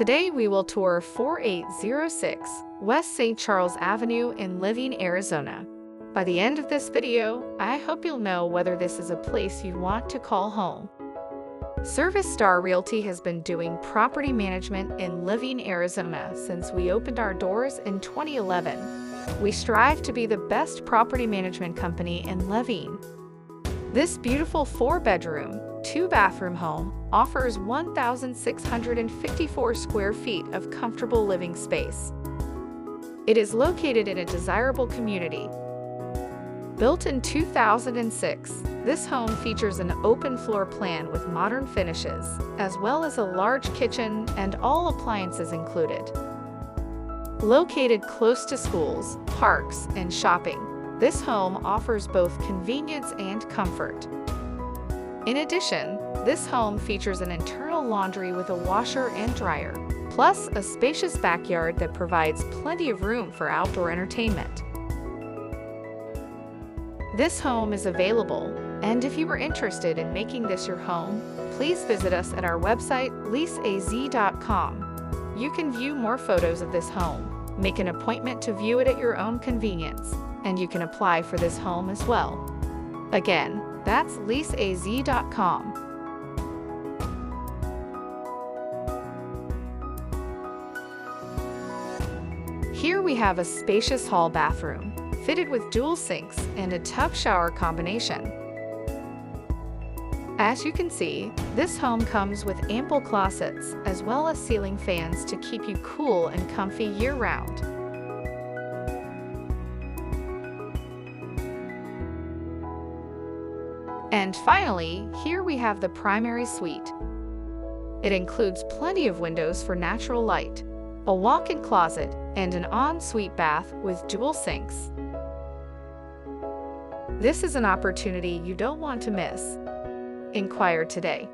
Today we will tour 4806 West St. Charles Avenue in Laveen, Arizona. By the end of this video, I hope you'll know whether this is a place you want to call home. Service Star Realty has been doing property management in Laveen, Arizona since we opened our doors in 2011. We strive to be the best property management company in Laveen. This beautiful 4-bedroom, 2-bathroom home offers 1,654 square feet of comfortable living space. It is located in a desirable community. Built in 2006, this home features an open floor plan with modern finishes, as well as a large kitchen and all appliances included. Located close to schools, parks, and shopping, this home offers both convenience and comfort. In addition, this home features an internal laundry with a washer and dryer, plus a spacious backyard that provides plenty of room for outdoor entertainment. This home is available, and if you are interested in making this your home, please visit us at our website, leaseaz.com. You can view more photos of this home, make an appointment to view it at your own convenience, and you can apply for this home as well. Again, that's leaseaz.com. Here we have a spacious hall bathroom, fitted with dual sinks and a tub shower combination. As you can see, this home comes with ample closets as well as ceiling fans to keep you cool and comfy year-round. And finally, here we have the primary suite. It includes plenty of windows for natural light, a walk-in closet, and an ensuite bath with dual sinks. This is an opportunity you don't want to miss. Inquire today.